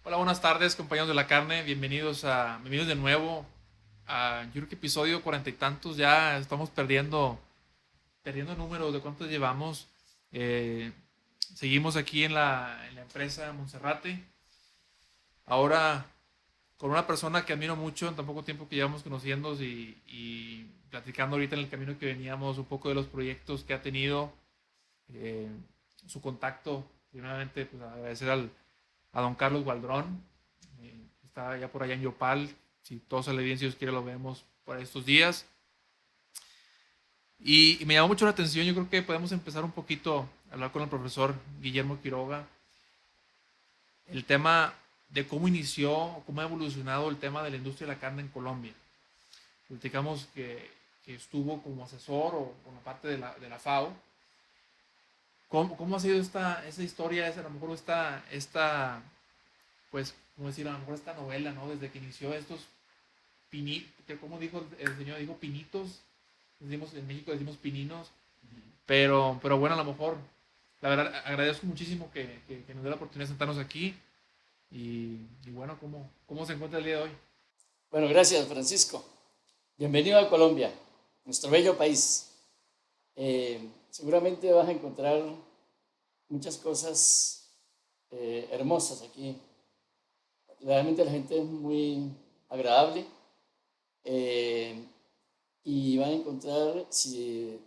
Hola, buenas tardes, compañeros de la carne. Bienvenidos de nuevo a, yo creo que episodio cuarenta y tantos. Ya estamos perdiendo números de cuántos llevamos. Eh, Seguimos aquí en la empresa Monserrate. Ahora con una persona que admiro mucho en tan poco tiempo que llevamos conociéndonos y platicando ahorita en el camino que veníamos un poco de los proyectos que ha tenido, eh, su contacto. Primeramente, pues agradecer a don Carlos Gualdrón. Está ya por allá en Yopal. Si todo sale bien, si Dios quiere, lo vemos por estos días. Y me llamó mucho la atención. Yo creo que podemos empezar un poquito a hablar con el profesor Guillermo Quiroga. El tema de cómo inició, cómo ha evolucionado el tema de la industria de la carne en Colombia. Platicamos que estuvo como asesor o con la parte de la FAO. ¿Cómo ha sido esa historia, a lo mejor pues, ¿cómo decir? A lo mejor esta novela, ¿no? Desde que inició estos que como dijo el señor, dijo pinitos, decimos, en México decimos pininos, pero bueno, a lo mejor, la verdad, agradezco muchísimo que nos dé la oportunidad de sentarnos aquí y bueno, ¿cómo se encuentra el día de hoy? Bueno, gracias Francisco. Bienvenido a Colombia, nuestro bello país. Seguramente vas a encontrar muchas cosas hermosas aquí. Realmente la gente es muy agradable eh, y van a encontrar, si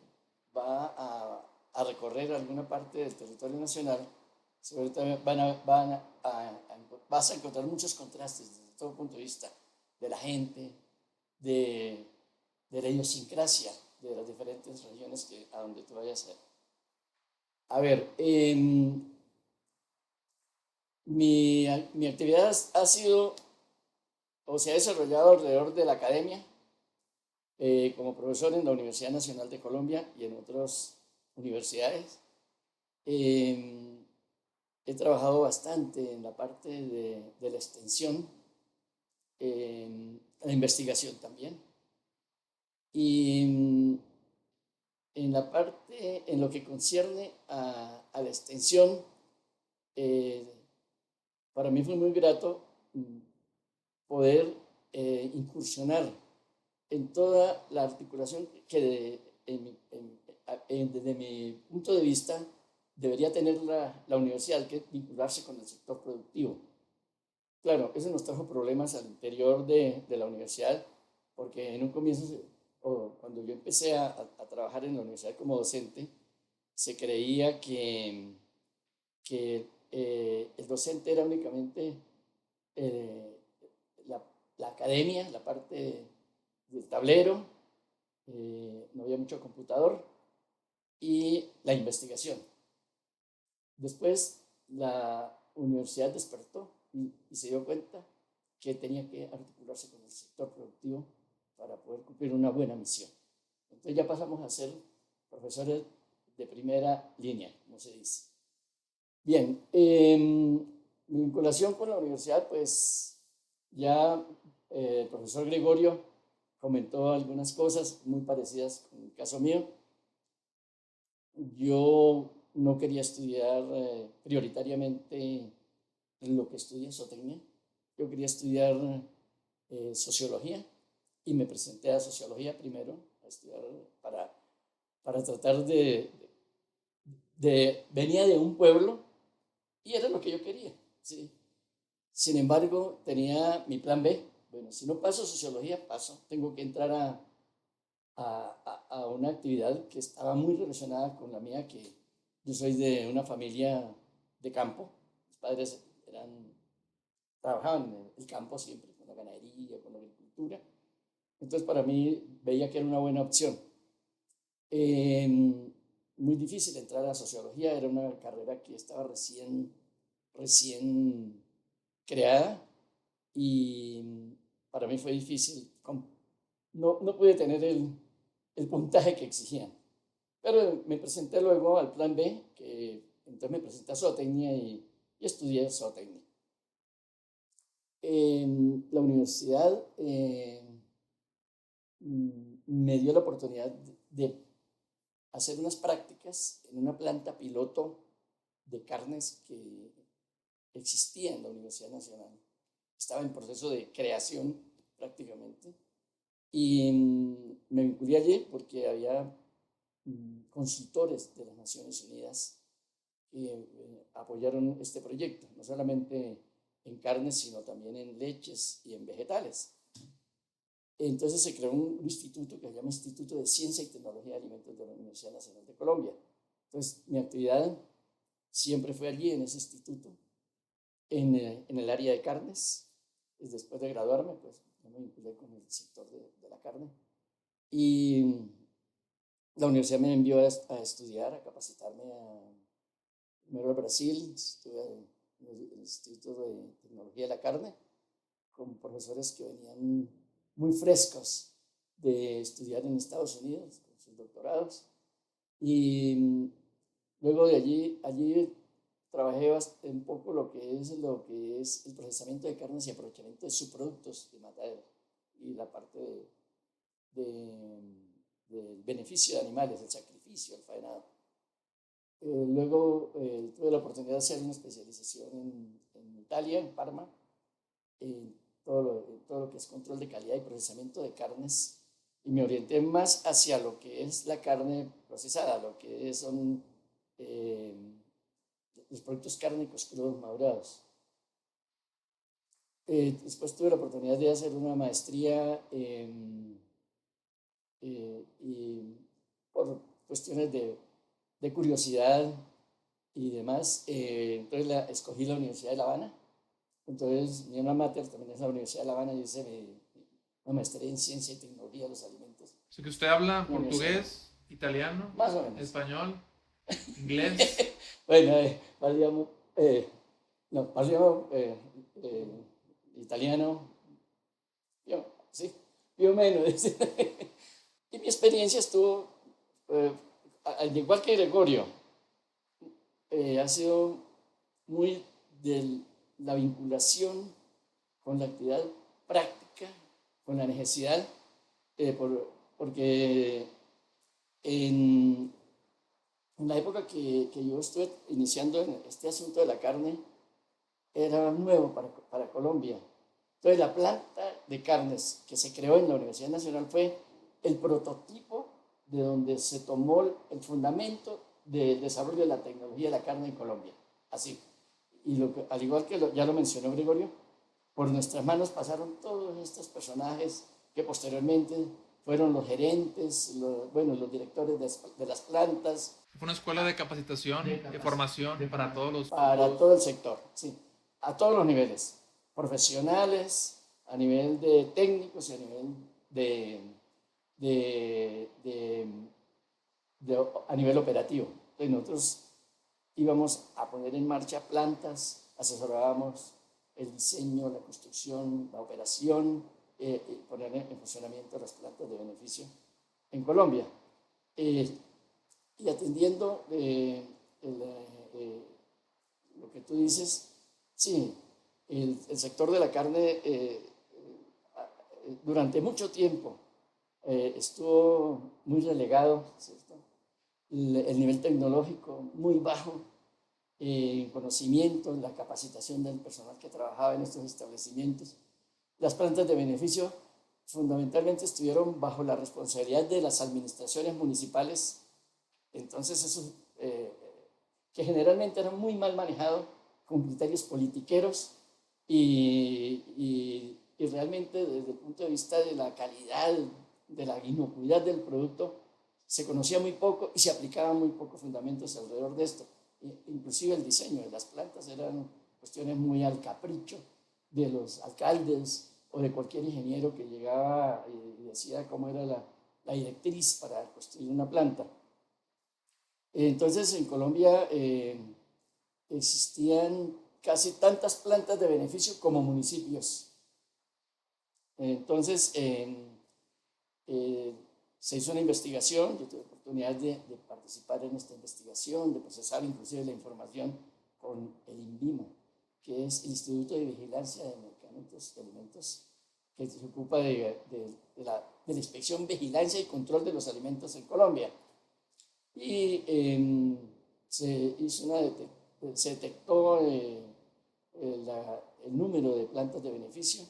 va a recorrer alguna parte del territorio nacional, seguramente vas a encontrar muchos contrastes desde todo punto de vista de la gente, de, de la idiosincrasia de las diferentes regiones a donde tú vayas a ver. Mi actividad ha sido o se ha desarrollado alrededor de la academia, como profesor en la Universidad Nacional de Colombia y en otras universidades. Eh, He trabajado bastante en la parte de la extensión, la investigación también. Y en lo que concierne a la extensión, eh, para mí fue muy grato poder incursionar en toda la articulación desde mi punto de vista debería tener la universidad, que vincularse con el sector productivo. Claro, eso nos trajo problemas al interior de la universidad, porque en un comienzo, o cuando yo empecé a trabajar en la universidad como docente, se creía que el docente era únicamente eh, la, la academia, la parte del tablero, no había mucho computador, y la investigación. Después la universidad despertó y se dio cuenta que tenía que articularse con el sector productivo para poder cumplir una buena misión. Entonces ya pasamos a ser profesores de primera línea, como se dice. Bien, mi vinculación con la universidad, pues ya el profesor Gregorio comentó algunas cosas muy parecidas con el caso mío. Yo no quería estudiar prioritariamente en lo que estudia zootecnia. Yo quería estudiar sociología y me presenté a sociología primero, a estudiar para, para tratar venía de un pueblo y era lo que yo quería. ¿Sí? Sin embargo, tenía mi plan B. Bueno, si no paso sociología, tengo que entrar a una actividad que estaba muy relacionada con la mía, que yo soy de una familia de campo. Mis padres trabajaban en el campo siempre, con la ganadería, con la agricultura. Entonces para mí veía que era una buena opción. Eh, Muy difícil entrar a sociología, era una carrera que estaba recién creada y para mí fue difícil. No pude tener el puntaje que exigían. Pero me presenté luego al plan B, que entonces me presenté a zootecnia y estudié zootecnia. La universidad me dio la oportunidad de hacer unas prácticas en una planta piloto de carnes existía en la Universidad Nacional. Estaba en proceso de creación prácticamente. Y me vinculé allí porque había consultores de las Naciones Unidas que apoyaron este proyecto, no solamente en carnes, sino también en leches y en vegetales. Entonces se creó un instituto que se llama Instituto de Ciencia y Tecnología de Alimentos de la Universidad Nacional de Colombia. Entonces mi actividad siempre fue allí en ese instituto, en el área de carnes. Y después de graduarme, pues yo me vinculé con el sector de la carne. Y la universidad me envió a estudiar, a capacitarme primero a Brasil. Estuve en el Instituto de Tecnología de la Carne con profesores que venían muy frescos de estudiar en Estados Unidos con sus doctorados. Y luego de allí trabajé un poco lo que es el procesamiento de carnes y aprovechamiento de subproductos de matadero y la parte del beneficio de animales, el sacrificio, el faenado. Luego tuve la oportunidad de hacer una especialización en Italia, en Parma, en todo lo que es control de calidad y procesamiento de carnes, y me orienté más hacia lo que es la carne procesada, lo que son los productos cárnicos crudos madurados. Después tuve la oportunidad de hacer una maestría y por cuestiones de curiosidad y demás, entonces escogí la Universidad de La Habana. Entonces mi alma mater también es la Universidad de La Habana y hice una maestría en Ciencia y Tecnología de los Alimentos. Así que usted habla portugués, italiano, más o menos, español, inglés. bueno, parliamo italiano, sí, più o meno. Y mi experiencia estuvo, al igual que Gregorio, ha sido muy de la vinculación con la actividad práctica, con la necesidad, porque en la época que yo estuve iniciando en este asunto de la carne, era nuevo para Colombia. Entonces la planta de carnes que se creó en la Universidad Nacional fue el prototipo de donde se tomó el fundamento del desarrollo de la tecnología de la carne en Colombia. Así. Y al igual que ya lo mencionó Gregorio, por nuestras manos pasaron todos estos personajes que posteriormente fueron los gerentes, los directores de las plantas. Fue una escuela de capacitación, de formación para todos los... Para todo el sector, sí, a todos los niveles, profesionales, a nivel de técnicos y a nivel a nivel operativo. Entonces nosotros íbamos a poner en marcha plantas, asesorábamos el diseño, la construcción, la operación, y poner en funcionamiento las plantas de beneficio en Colombia. Y atendiendo lo que tú dices, sí, el sector de la carne durante mucho tiempo estuvo muy relegado, ¿cierto? El nivel tecnológico muy bajo, en conocimiento, en la capacitación del personal que trabajaba en estos establecimientos. Las plantas de beneficio fundamentalmente estuvieron bajo la responsabilidad de las administraciones municipales, entonces eso que generalmente era muy mal manejado con criterios politiqueros y realmente desde el punto de vista de la calidad, de la inocuidad del producto, se conocía muy poco y se aplicaban muy pocos fundamentos alrededor de esto. Inclusive el diseño de las plantas eran cuestiones muy al capricho de los alcaldes o de cualquier ingeniero que llegaba y decía cómo era la directriz para construir una planta. Entonces en Colombia existían casi tantas plantas de beneficio como municipios. Entonces se hizo una investigación, yo tuve oportunidad de participar en esta investigación, de procesar inclusive la información con el INVIMA, que es el Instituto de Vigilancia de Medicamentos y Alimentos, que se ocupa de la inspección, vigilancia y control de los alimentos en Colombia. Y se detectó el número de plantas de beneficio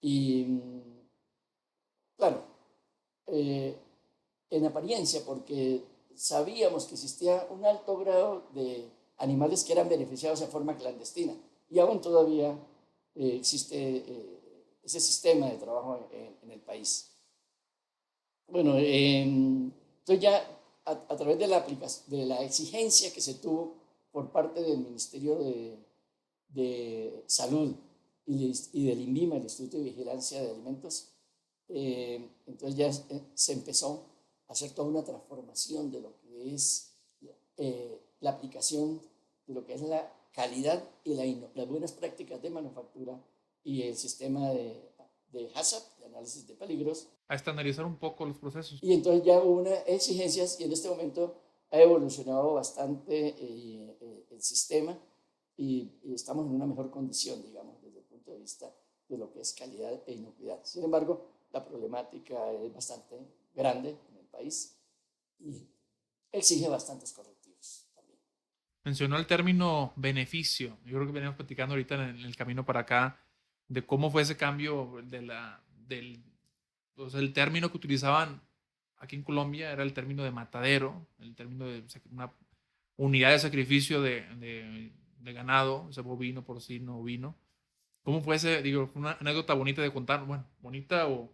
y, claro, en apariencia, porque sabíamos que existía un alto grado de animales que eran beneficiados en forma clandestina y aún todavía existe ese sistema de trabajo en el país. Bueno, entonces ya a través de de la exigencia que se tuvo por parte del Ministerio de Salud y del INVIMA, el Instituto de Vigilancia de Alimentos, entonces ya se empezó a hacer toda una transformación de lo que es la aplicación de lo que es la calidad y las buenas prácticas de manufactura y el sistema de HACCP, de análisis de peligros. A estandarizar un poco los procesos. Y entonces ya hubo unas exigencias y en este momento ha evolucionado bastante el sistema y estamos en una mejor condición, digamos, desde el punto de vista de lo que es calidad e inocuidad. Sin embargo, la problemática es bastante grande en el país y exige bastantes correctivos también. Mencionó el término beneficio. Yo creo que venimos platicando ahorita en el camino para acá de cómo fue ese cambio o sea, el término que utilizaban aquí en Colombia era el término de matadero, el término de una unidad de sacrificio de ganado, o sea, bovino, porcino, ovino. ¿Cómo fue ese? Digo, fue una anécdota bonita de contar, bueno, bonita o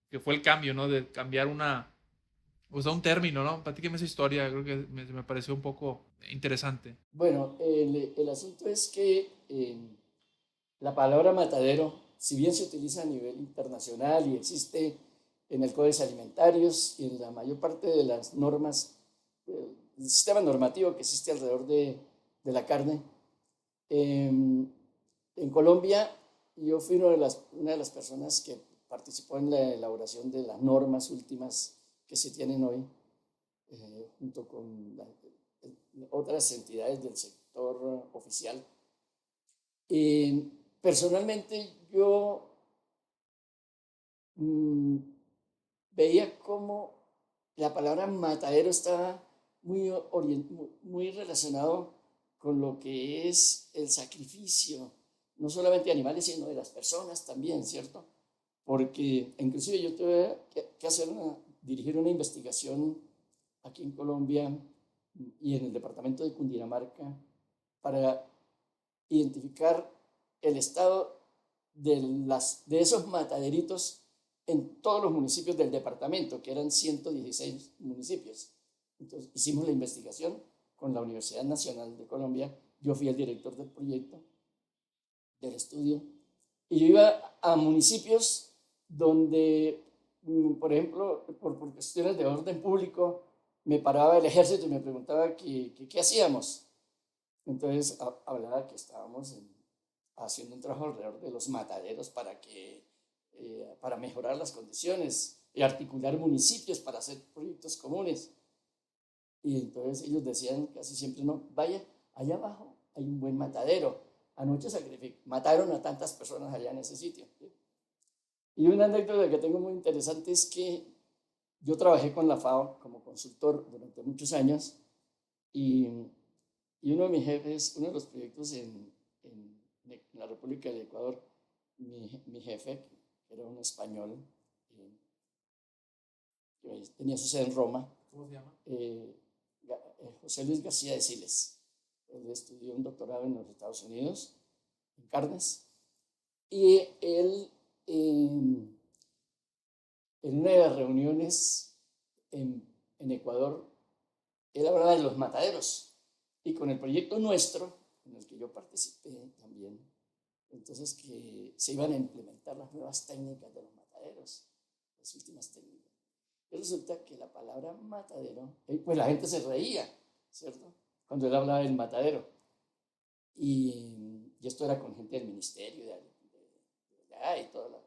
que fue el cambio, ¿no? De cambiar o sea, un término, ¿no? Platíqueme esa historia, creo que me pareció un poco interesante. Bueno, el asunto es que la palabra matadero, si bien se utiliza a nivel internacional y existe en el Códice Alimentarios y en la mayor parte de las normas, el sistema normativo que existe alrededor de la carne, en Colombia yo fui una de las personas que participó en la elaboración de las normas últimas que se tienen hoy, junto con otras entidades del sector oficial. Personalmente yo veía como la palabra matadero estaba muy relacionado con lo que es el sacrificio, no solamente de animales, sino de las personas también, ¿cierto? Porque inclusive yo tuve que dirigir una investigación aquí en Colombia y en el departamento de Cundinamarca para identificar el estado de esos mataderitos en todos los municipios del departamento, que eran 116 municipios. Entonces hicimos la investigación con la Universidad Nacional de Colombia, yo fui el director del proyecto, del estudio, y yo iba a municipios donde, por ejemplo, por cuestiones de orden público, me paraba el ejército y me preguntaba qué hacíamos. Entonces hablaba que estábamos haciendo un trabajo alrededor de los mataderos para mejorar las condiciones y articular municipios para hacer proyectos comunes. Y entonces ellos decían casi siempre, no, vaya, allá abajo hay un buen matadero. Anoche mataron a tantas personas allá en ese sitio. ¿Sí? Y una anécdota que tengo muy interesante es que yo trabajé con la FAO como consultor durante muchos años y uno de mis jefes, uno de los proyectos en la República del Ecuador, mi jefe, que era un español, que tenía su sede en Roma. ¿Cómo se llama? José Luis García de Siles. Él estudió un doctorado en los Estados Unidos, en carnes, y él, en una de las reuniones en Ecuador, él hablaba de los mataderos, y con el proyecto nuestro, en el que yo participé también, entonces que se iban a implementar las nuevas técnicas de los mataderos, las últimas técnicas. Y resulta que la palabra matadero, pues la gente se reía, ¿cierto? Cuando él hablaba del matadero. Y esto era con gente del ministerio, de allá y todo.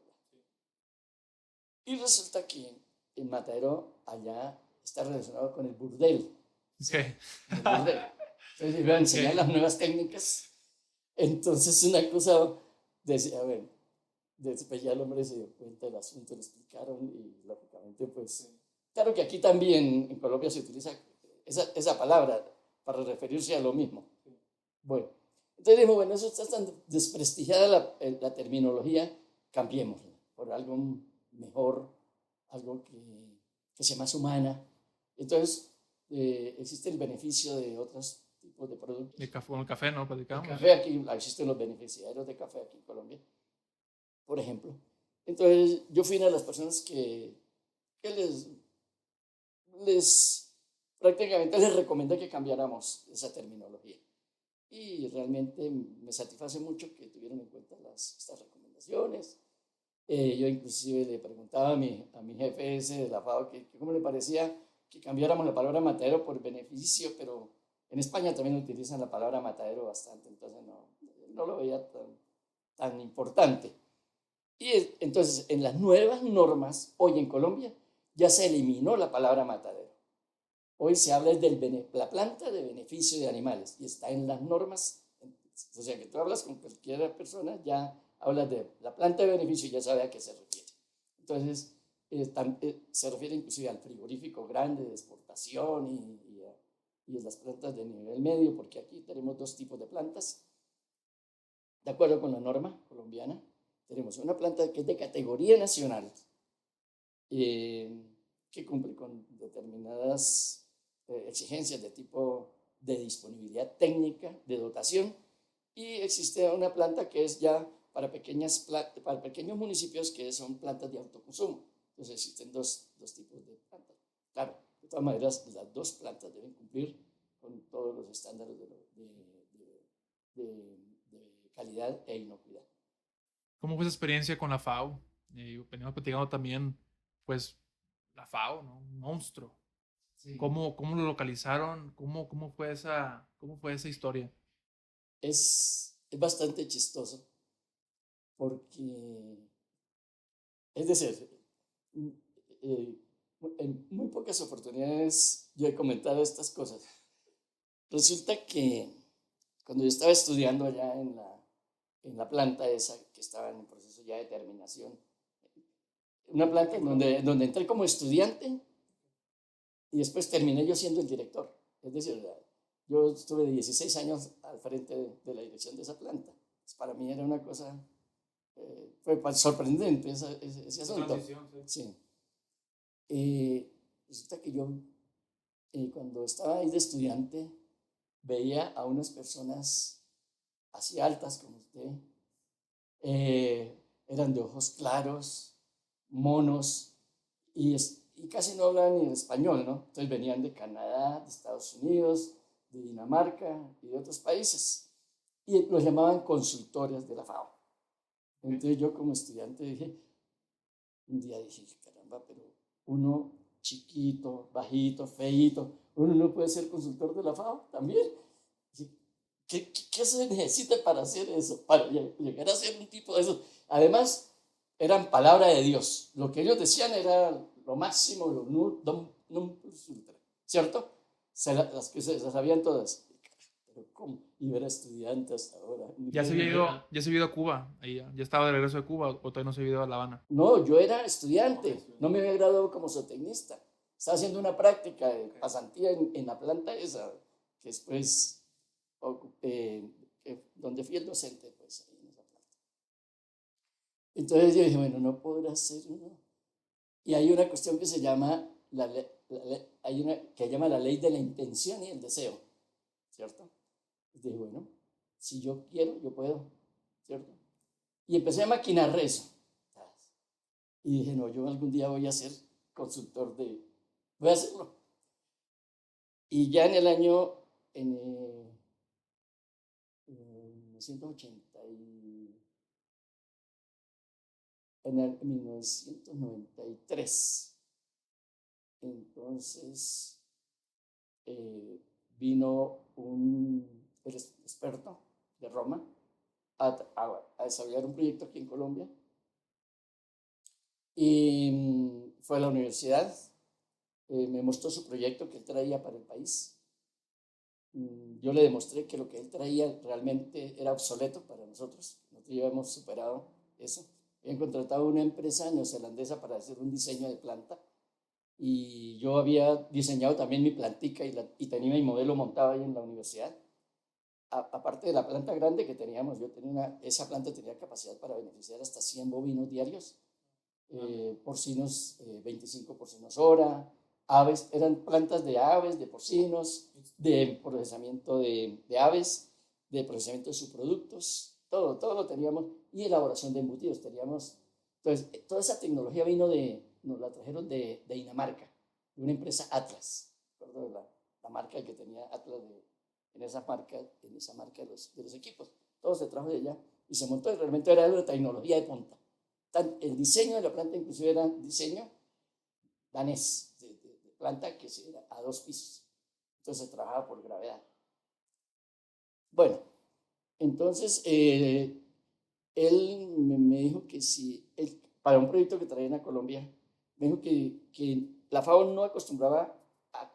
Y resulta que el matadero allá está relacionado con el burdel. Okay. El burdel. Entonces iba a enseñar las nuevas técnicas. Entonces una cosa decía, bueno, después ya el hombre se dio cuenta del asunto, lo explicaron y lógicamente pues, claro que aquí también en Colombia se utiliza esa palabra para referirse a lo mismo. Bueno, Entonces dijo, bueno, eso está tan desprestigiada la terminología, cambiémosla por algo mejor, algo que sea más humana. Entonces existe el beneficio de otros tipos de productos. Con el café, ¿no? El Platicamos. café aquí, existen los beneficiarios de café aquí en Colombia, por ejemplo. Entonces yo fui una de las personas que prácticamente les recomendé que cambiáramos esa terminología. Y realmente me satisface mucho que tuvieron en cuenta estas recomendaciones. Yo inclusive le preguntaba a mi jefe ese de la FAO que cómo le parecía que cambiáramos la palabra matadero por beneficio, pero en España también utilizan la palabra matadero bastante, entonces no lo veía tan importante. Y entonces en las nuevas normas, hoy en Colombia, ya se eliminó la palabra matadero. Hoy se habla de la planta de beneficio de animales y está en las normas. O sea que tú hablas con cualquier persona, ya hablas de la planta de beneficio y ya sabe a qué se refiere. Entonces, se refiere inclusive al frigorífico grande de exportación y las plantas de nivel medio, porque aquí tenemos dos tipos de plantas. De acuerdo con la norma colombiana, tenemos una planta que es de categoría nacional, que cumple con determinadas exigencias de tipo de disponibilidad técnica, de dotación, y existe una planta que es ya para pequeños municipios que son plantas de autoconsumo. Entonces existen dos tipos de plantas. Claro, de todas maneras, las dos plantas deben cumplir con todos los estándares de calidad e inocuidad. ¿Cómo fue esa experiencia con la FAO? Venimos platicando también, pues, la FAO, ¿no? Un monstruo. Sí. ¿Cómo lo localizaron? ¿Cómo fue esa historia? Es bastante chistoso porque, es decir, en muy pocas oportunidades yo he comentado estas cosas. Resulta que cuando yo estaba estudiando allá en la planta esa, que estaba en el proceso ya de terminación, una planta donde entré como estudiante y después terminé yo siendo el director. Es decir, yo estuve 16 años al frente de la dirección de esa planta. Pues para mí era una cosa, fue sorprendente ese asunto. Sí. Resulta que yo, cuando estaba ahí de estudiante, veía a unas personas así altas como usted, eran de ojos claros, monos, y casi no hablaban ni el español, ¿no? Entonces venían de Canadá, de Estados Unidos, de Dinamarca y de otros países, y los llamaban consultores de la FAO. Entonces yo como estudiante un día dije, caramba, pero uno chiquito, bajito, feíto, uno no puede ser consultor de la FAO también. ¿Qué se necesita para hacer eso? Para llegar a ser un tipo de eso. Además, eran palabra de Dios. Lo que ellos decían era lo máximo, lo non plus ultra, ¿cierto? Las que se las sabían todas. Pero ¿cómo? Y yo era estudiante hasta ahora. ¿Ya se había ido a Cuba? ¿Ya estaba de regreso de Cuba o todavía no se había ido a La Habana? No, yo era estudiante. No me había graduado como zootecnista. Estaba haciendo una práctica de pasantía en la planta esa, que después donde fui el docente, pues, ahí en esa planta. Entonces yo dije, bueno, no podrá ser uno. Y hay una cuestión que se llama la ley de la intención y el deseo, ¿cierto? Y dije, bueno, si yo quiero, yo puedo, ¿cierto? Y empecé a maquinar eso. Y dije, no, yo algún día voy a ser consultor voy a hacerlo. Y ya en el año, en 1993, entonces vino un experto de Roma a desarrollar un proyecto aquí en Colombia y fue a la universidad, me mostró su proyecto que él traía para el país. Yo le demostré que lo que él traía realmente era obsoleto para nosotros. Nosotros ya hemos superado eso. Habían contratado una empresa neozelandesa para hacer un diseño de planta y yo había diseñado también mi plantica y tenía mi modelo montado ahí en la universidad. aparte de la planta grande que teníamos, esa planta tenía capacidad para beneficiar hasta 100 bovinos diarios, porcinos, 25 porcinos hora, aves, eran plantas de aves, de porcinos, de procesamiento de aves, de procesamiento de subproductos, todo lo teníamos, y elaboración de embutidos teníamos. Entonces, toda esa tecnología nos la trajeron de Dinamarca, de una empresa Atlas, recuerdo la marca que tenía Atlas en esa marca de los equipos. Todo se trajo de allá y se montó, y realmente era una tecnología de punta. El diseño de la planta inclusive era diseño danés, de planta que era a 2 pisos. Entonces se trabajaba por gravedad. Bueno, entonces él me dijo que si, para un proyecto que traían a Colombia, me dijo que la FAO no acostumbraba a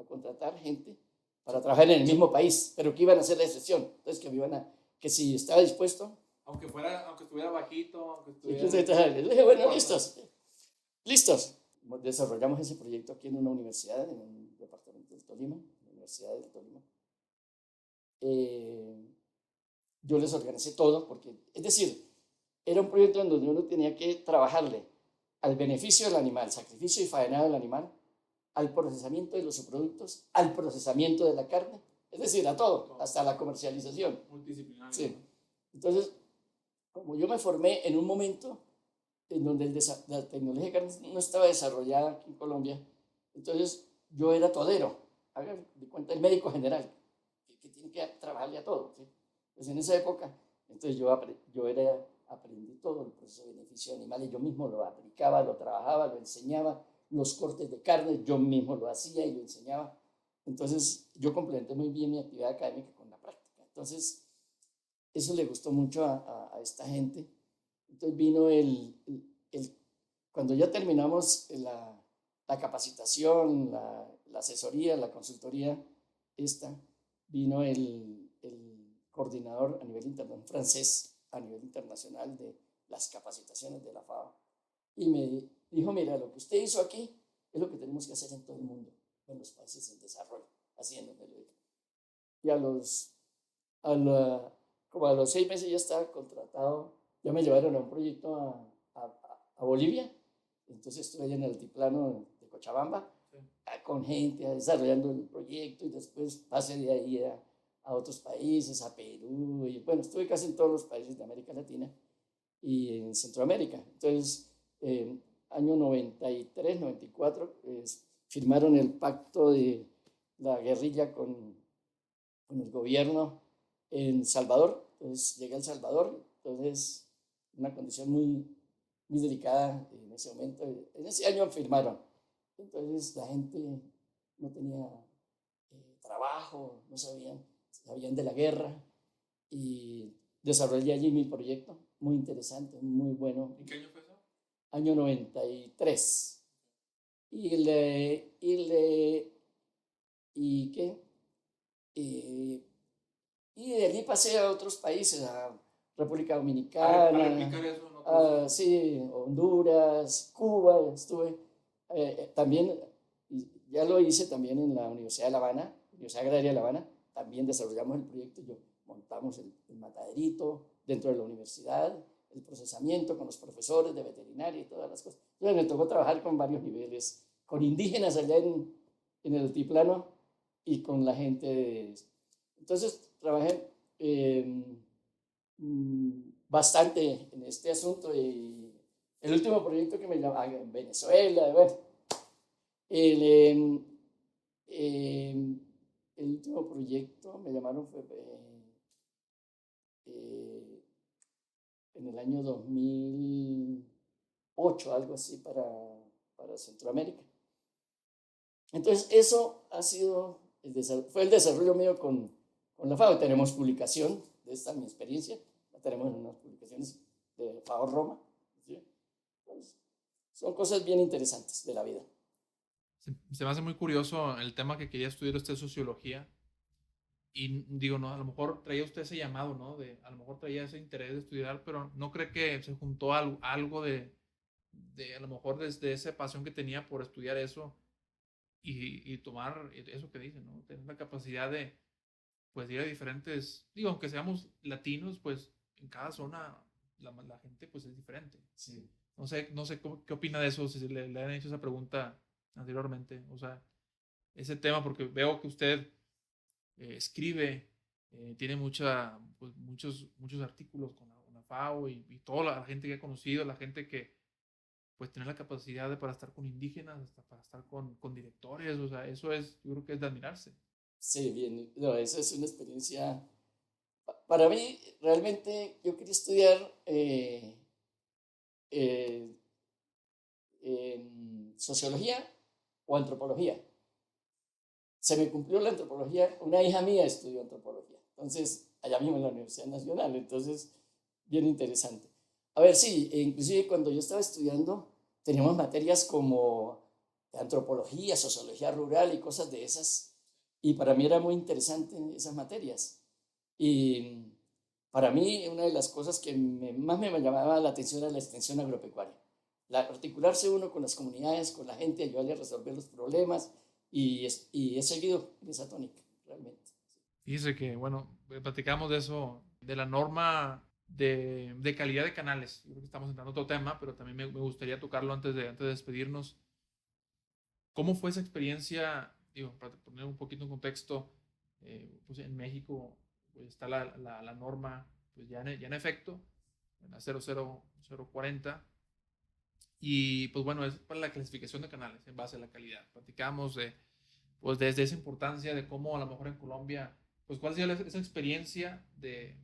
contratar gente para trabajar en el mismo país, pero que iban a hacer la excepción. Entonces que si estaba dispuesto. Aunque estuviera bajito, aunque estuviera... Le dije, bueno, listos. Desarrollamos ese proyecto aquí en una universidad, en un departamento del Tolima, la Universidad del Tolima. Yo les organicé todo, porque, es decir, era un proyecto en donde uno tenía que trabajarle al beneficio del animal, sacrificio y faenado del animal, al procesamiento de los subproductos, al procesamiento de la carne, es decir, a todo, hasta la comercialización. Multidisciplinario. Sí. Entonces, como yo me formé en un momento en donde la tecnología de carne no estaba desarrollada aquí en Colombia, entonces yo era todero, hagan de cuenta el médico general, que tiene que trabajarle a todo. ¿Sí? Pues en esa época, entonces yo aprendí todo el proceso de beneficio de animales, yo mismo lo aplicaba, lo trabajaba, lo enseñaba, los cortes de carne, yo mismo lo hacía y lo enseñaba. Entonces yo complementé muy bien mi actividad académica con la práctica. Entonces eso le gustó mucho a esta gente. Entonces vino cuando ya terminamos la capacitación, la asesoría, la consultoría, vino el coordinador a nivel internacional, francés, a nivel internacional de las capacitaciones de la FAO. Y me dijo, mira, lo que usted hizo aquí es lo que tenemos que hacer en todo el mundo, en los países en desarrollo, haciéndolo. Y como a los 6 meses ya estaba contratado, ya me llevaron a un proyecto a Bolivia, entonces estuve allá en el altiplano de Cochabamba, sí, con gente desarrollando el proyecto, y después pasé de ahí a otros países, a Perú, y bueno, estuve casi en todos los países de América Latina y en Centroamérica. Entonces, año 93, 94, firmaron el pacto de la guerrilla con el gobierno en Salvador. Entonces llegué a El Salvador, entonces una condición muy, muy delicada en ese momento. En ese año firmaron. Entonces la gente no tenía trabajo, no sabían de la guerra, y desarrollé allí mi proyecto, muy interesante, muy bueno. ¿En qué año fue eso? Año 93. ¿Y qué? Y de allí pasé a otros países, a República Dominicana, sí, Honduras, Cuba, estuve también, ya lo hice también en la Universidad de La Habana, Universidad Agraria de La Habana, también desarrollamos el proyecto, montamos el mataderito dentro de la universidad, el procesamiento con los profesores de veterinaria y todas las cosas. Entonces me tocó trabajar con varios niveles, con indígenas allá en el altiplano y con la gente Entonces trabajé bastante en este asunto, y el último proyecto que me llamó en Venezuela, bueno, el, el último proyecto me llamaron fue en el año 2008, algo así, para Centroamérica. Entonces eso fue el desarrollo mío con la FAO. Tenemos publicación de esta mi experiencia, la tenemos en unas publicaciones de FAO Roma. ¿Sí? Pues, son cosas bien interesantes de la vida. Se me hace muy curioso el tema que quería estudiar usted, sociología. Y digo, no, a lo mejor traía usted ese llamado, ¿no? A lo mejor traía ese interés de estudiar, pero no cree que se juntó algo de a lo mejor desde esa pasión que tenía por estudiar eso y tomar eso que dice, ¿no? Tener la capacidad pues ir a diferentes, digo, aunque seamos latinos, pues en cada zona la gente pues es diferente. Sí. No sé qué opina de eso, si le han hecho esa pregunta anteriormente, o sea, ese tema, porque veo que usted escribe, tiene pues, muchos artículos con la FAO y toda la gente que ha conocido, la gente que pues tiene la capacidad para estar con indígenas, hasta para estar con directores, o sea, eso es, yo creo que es de admirarse. Sí, bien. No, eso es una experiencia. Para mí, realmente, yo quería estudiar eh, sociología o antropología. Se me cumplió la antropología, una hija mía estudió antropología, entonces allá mismo en la Universidad Nacional, entonces bien interesante. A ver, sí, inclusive cuando yo estaba estudiando teníamos materias como antropología, sociología rural y cosas de esas, y para mí era muy interesante esas materias. Y para mí una de las cosas que más me llamaba la atención era la extensión agropecuaria. Articularse uno con las comunidades, con la gente, ayudarle a resolver los problemas y he seguido en esa tónica, realmente. Dice que, bueno, platicamos de eso, de la norma de calidad de canales. Yo creo que estamos entrando a otro tema, pero también me gustaría tocarlo antes de despedirnos. ¿Cómo fue esa experiencia? Digo, para poner un poquito en contexto, pues en México pues está la norma pues ya en efecto, en la 00040, y pues bueno, es para la clasificación de canales en base a la calidad. Platicamos pues desde esa importancia de cómo a lo mejor en Colombia, pues cuál ha sido esa experiencia de,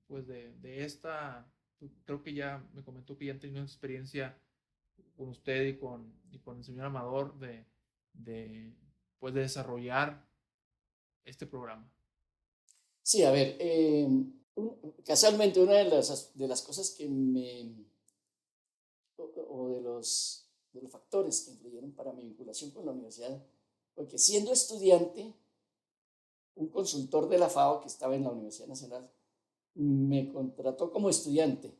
pues de esta, creo que ya me comentó que ya han tenido una experiencia con usted y con el señor Amador pues de desarrollar este programa. Sí, a ver, casualmente una de las cosas que o de los factores que influyeron para mi vinculación con la universidad, porque siendo estudiante, un consultor de la FAO que estaba en la Universidad Nacional me contrató como estudiante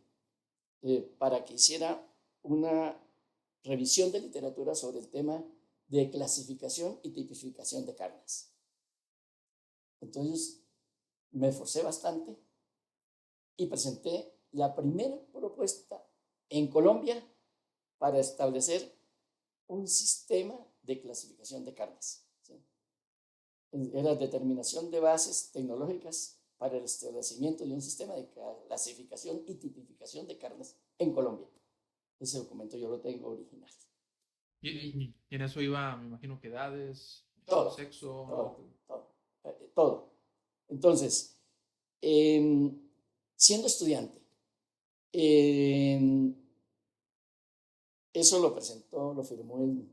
para que hiciera una revisión de literatura sobre el tema de clasificación y tipificación de carnes. Entonces me esforcé bastante y presenté la primera propuesta en Colombia para establecer un sistema de clasificación de carnes. ¿Sí? Era determinación de bases tecnológicas para el establecimiento de un sistema de clasificación y tipificación de carnes en Colombia. Ese documento yo lo tengo original. Y en eso iba, me imagino que edades, Todo, sexo, ¿no? todo, todo, todo. Entonces, eh, siendo estudiante, eh, eso lo presentó, lo firmó el,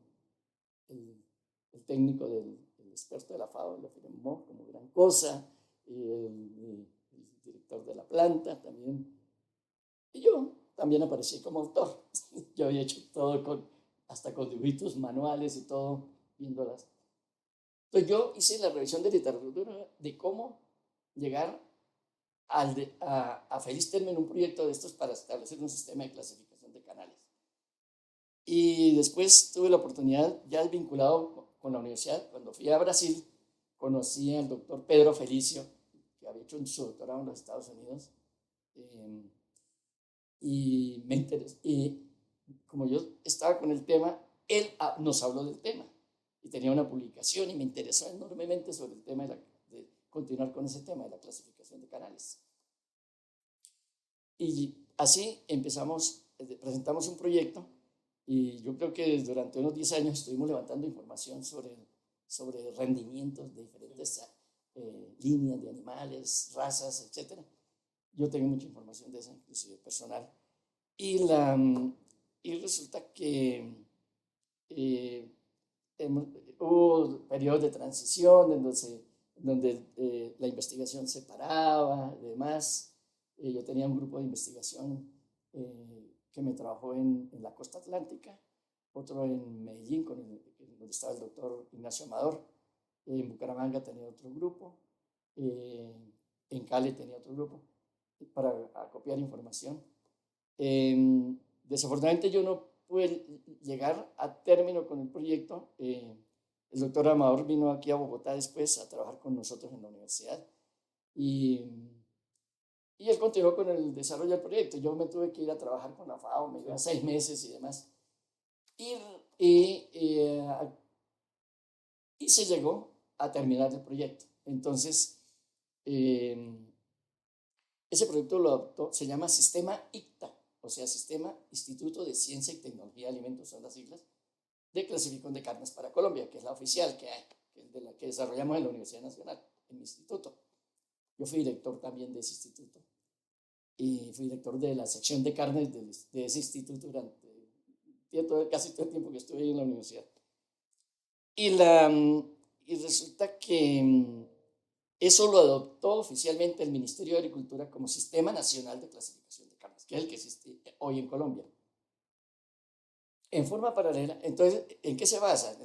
el técnico el experto de la FAO, lo firmó como gran cosa, y el director de la planta también. Y yo también aparecí como autor. Yo había hecho todo hasta con dibujitos manuales y todo, viéndolas. Entonces yo hice la revisión de literatura de cómo llegar a feliz término un proyecto de estos para establecer un sistema de clasificación de canales. Y después tuve la oportunidad, ya vinculado con la universidad, cuando fui a Brasil, conocí al doctor Pedro Felicio, que había hecho su doctorado en los Estados Unidos, eh, y me interesó, y como yo estaba con el tema, él nos habló del tema, y tenía una publicación, y me interesó enormemente sobre el tema de continuar con ese tema de la clasificación de canales. Y así presentamos un proyecto y yo creo que durante unos 10 años estuvimos levantando información sobre rendimientos de diferentes líneas de animales, razas, etc. Yo tengo mucha información de eso, inclusive personal. Y, y resulta que eh, hubo periodos de transición donde la investigación se paraba y demás. Yo tenía un grupo de investigación que me trabajó en la costa atlántica, otro en Medellín, donde estaba el doctor Ignacio Amador. En Bucaramanga tenía otro grupo, eh, en Cali tenía otro grupo para acopiar información. Desafortunadamente yo no pude llegar a término con el proyecto El doctor Amador vino aquí a Bogotá después a trabajar con nosotros en la universidad y, y él continuó con el desarrollo del proyecto. Yo me tuve que ir a trabajar con la FAO, me iba 6 meses y demás. Y, y, eh, y se llegó a terminar el proyecto. Entonces, eh, ese proyecto lo adoptó, se llama Sistema ICTA, o sea, Sistema Instituto de Ciencia y Tecnología de Alimentos, son las siglas, de clasificación de carnes para Colombia, que es la oficial que hay, que es de la que desarrollamos en la Universidad Nacional, en mi instituto. Yo fui director también de ese instituto y fui director de la sección de carnes de ese instituto durante casi todo el tiempo que estuve ahí en la universidad. Y, y resulta que eso lo adoptó oficialmente el Ministerio de Agricultura como Sistema Nacional de Clasificación de Carnes, que es el que existe hoy en Colombia. En forma paralela, entonces, ¿en qué se basa?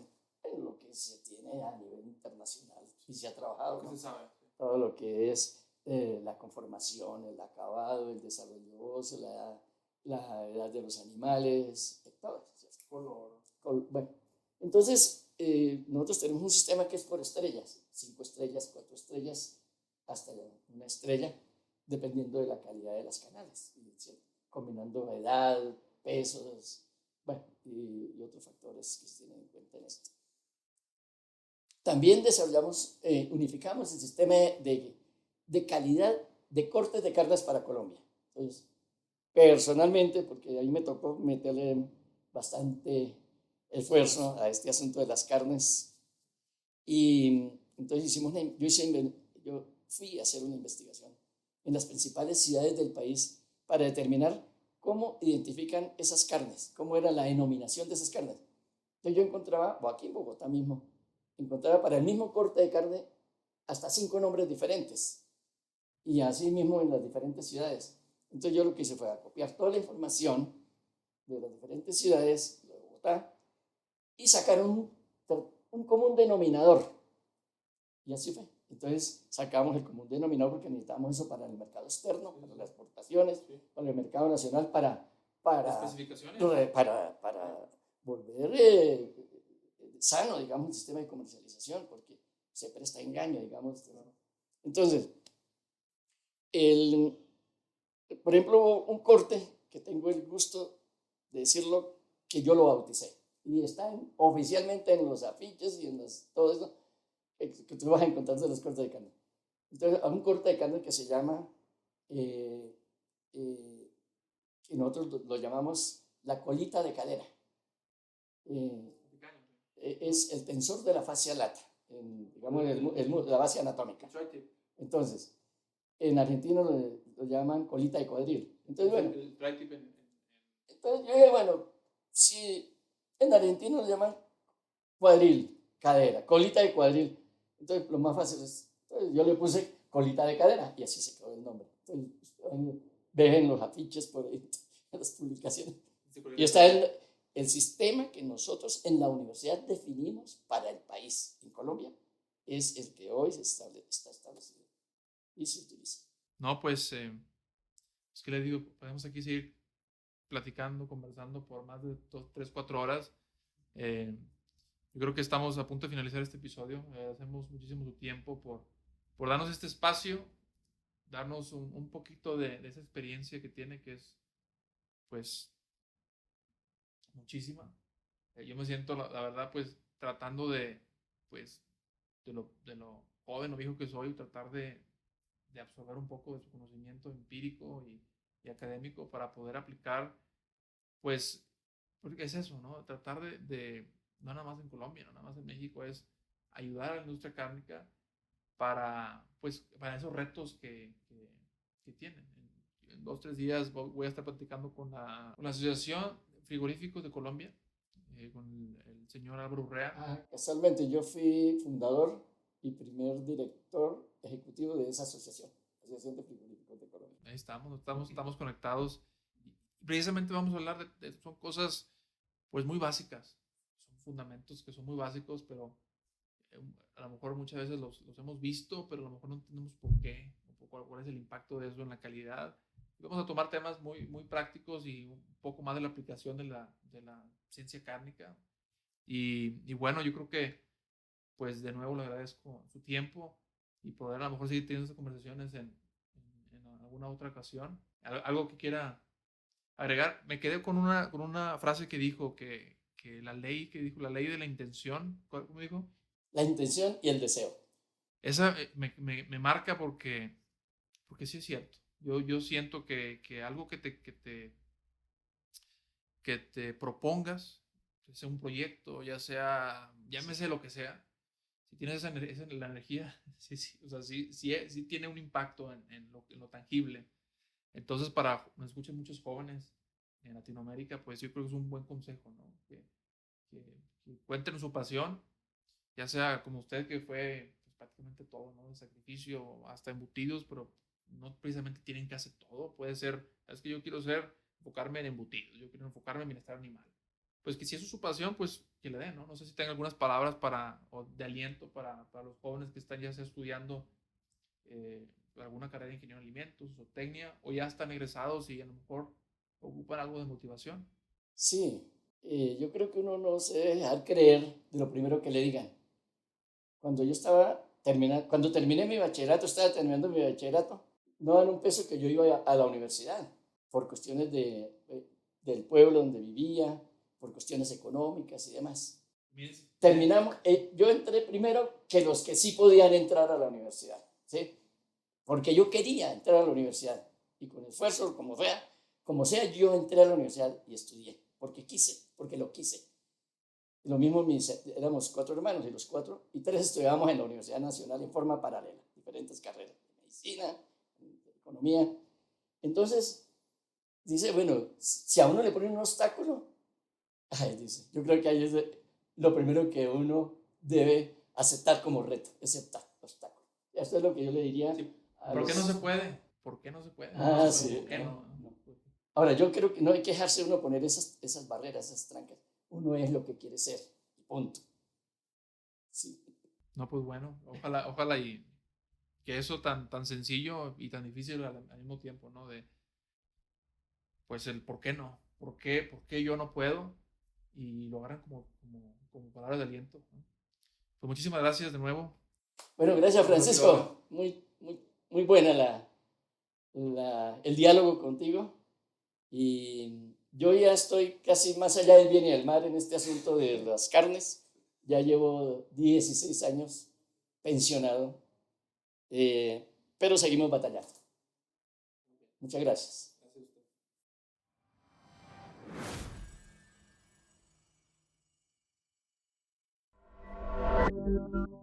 En lo que se tiene a nivel internacional y se ha trabajado, ¿no? Se sabe. Todo lo que es la conformación, el acabado, el desarrollo óseo, la edad de los animales, todo eso. Color. Bueno, entonces nosotros tenemos un sistema que es por estrellas, 5 estrellas, 4 estrellas, hasta una estrella, dependiendo de la calidad de las canales, combinando edad, pesos, bueno, y otros factores que se tienen en cuenta en esto. También desarrollamos, unificamos el sistema de calidad de cortes de carnes para Colombia. Entonces, personalmente, porque ahí me tocó meterle bastante esfuerzo a este asunto de las carnes, y entonces yo fui a hacer una investigación en las principales ciudades del país para determinar cómo identifican esas carnes, cómo era la denominación de esas carnes. Entonces yo encontraba, o aquí en Bogotá mismo, encontraba para el mismo corte de carne hasta 5 nombres diferentes, y así mismo en las diferentes ciudades. Entonces yo lo que hice fue copiar toda la información de las diferentes ciudades de Bogotá y sacar un común denominador. Y así fue. Entonces sacamos el común denominador porque necesitábamos eso para el mercado externo, para las exportaciones, para el mercado nacional, para volver sano, digamos, el sistema de comercialización, porque se presta a engaño, digamos. Entonces, por ejemplo, un corte que tengo el gusto de decirlo, que yo lo bauticé, y está oficialmente en los afiches y en todo eso, que tú vas a encontrar de los cortes de carne. Entonces, hay un corte de carne que se llama, que nosotros lo llamamos la colita de cadera. Es el tensor de la fascia lata, digamos, la base anatómica. Entonces, en Argentina lo llaman colita de cuadril. Entonces, bueno, entonces yo dije, bueno, si en Argentina lo llaman cuadril, cadera, colita de cuadril, entonces lo más fácil es, entonces yo le puse colita de cadera y así se quedó el nombre. Entonces, ven los afiches por ahí, en las publicaciones. Y está el sistema que nosotros en la universidad definimos para el país, en Colombia, es el que hoy está establecido y se utiliza. No, pues, es que les digo, podemos aquí seguir platicando, conversando por más de 2, 3, 4 horas. Yo creo que estamos a punto de finalizar este episodio. Agradecemos muchísimo su tiempo por darnos este espacio, darnos un poquito de esa experiencia que tiene, que es, pues, muchísima. Yo me siento, la verdad, pues, tratando pues, de lo joven o viejo que soy, tratar de absorber un poco de su conocimiento empírico y académico para poder aplicar, pues, porque es eso, ¿no? Tratar no nada más en Colombia, no nada más en México, es ayudar a la industria cárnica pues, para esos retos que tienen. En 2, 3 días voy a estar platicando con la Asociación Frigoríficos de Colombia, con el señor Álvaro Urrea. Casualmente yo fui fundador y primer director ejecutivo de esa asociación de frigoríficos de Colombia. Ahí estamos conectados. Y precisamente vamos a hablar son cosas pues muy básicas, son fundamentos que son muy básicos, pero a lo mejor muchas veces los hemos visto, pero a lo mejor no entendemos por qué, o cuál es el impacto de eso en la calidad. Y vamos a tomar temas muy, muy prácticos y un poco más de la aplicación de la ciencia cárnica. Y bueno, yo creo que pues de nuevo le agradezco su tiempo y poder a lo mejor seguir teniendo estas conversaciones en alguna otra ocasión. Algo que quiera agregar. Me quedé con una frase que dijo que la ley, la ley de la intención, ¿cómo dijo? La intención y el deseo. Esa me marca porque sí es cierto. Yo siento que algo que te propongas, ya sea un proyecto, ya sea, llámese lo que sea, si tienes la energía, sí, sí, o sea, sí tiene un impacto en lo tangible. Entonces, me escuchan muchos jóvenes en Latinoamérica, pues yo creo que es un buen consejo, ¿no? Que encuentren su pasión, ya sea como usted que fue pues, prácticamente todo, ¿no? De sacrificio, hasta embutidos, pero no precisamente tienen que hacer todo. Puede ser, es que yo quiero enfocarme en embutidos, yo quiero enfocarme en bienestar animal. Pues que si eso es su pasión, pues que le den, ¿no? No sé si tenga algunas palabras o de aliento para los jóvenes que están ya sea estudiando eh, alguna carrera de ingeniería de alimentos o técnica, o ya están egresados y a lo mejor ocupan algo de motivación. Sí, yo creo que uno no se debe dejar creer de lo primero que le digan. Cuando yo cuando terminé mi bachillerato, estaba terminando mi bachillerato, no dan un peso que yo iba a la universidad por cuestiones del pueblo donde vivía, por cuestiones económicas y demás. Terminamos, yo entré primero que los que sí podían entrar a la universidad, ¿sí? Porque yo quería entrar a la universidad y con esfuerzo, como sea, yo entré a la universidad y estudié, porque quise, porque lo quise. Lo mismo, éramos 4 hermanos y los 4 y 3 estudiábamos en la Universidad Nacional en forma paralela, diferentes carreras, de medicina, de economía. Entonces, dice, bueno, si a uno le ponen un obstáculo, dice, yo creo que ahí es lo primero que uno debe aceptar como reto, ese obstáculo. Esto es lo que yo le diría sí. a ¿Por qué no los... se puede? ¿Por qué no se puede? Ah, No se puede. sí. ¿Por qué no? No. Ahora, yo creo que no hay que dejarse uno poner esas barreras, esas trancas. Uno es lo que quiere ser, punto. Sí. No, pues bueno, ojalá y que eso tan sencillo y tan difícil al mismo tiempo, ¿no? De, pues el por qué no, por qué yo no puedo y lo agarran como palabras de aliento, ¿no? Pues muchísimas gracias de nuevo. Bueno, gracias Francisco. Muy buena el diálogo contigo. Y yo ya estoy casi más allá del bien y del mal en este asunto de las carnes. Ya llevo 16 años pensionado, pero seguimos batallando. Muchas gracias. Gracias a usted.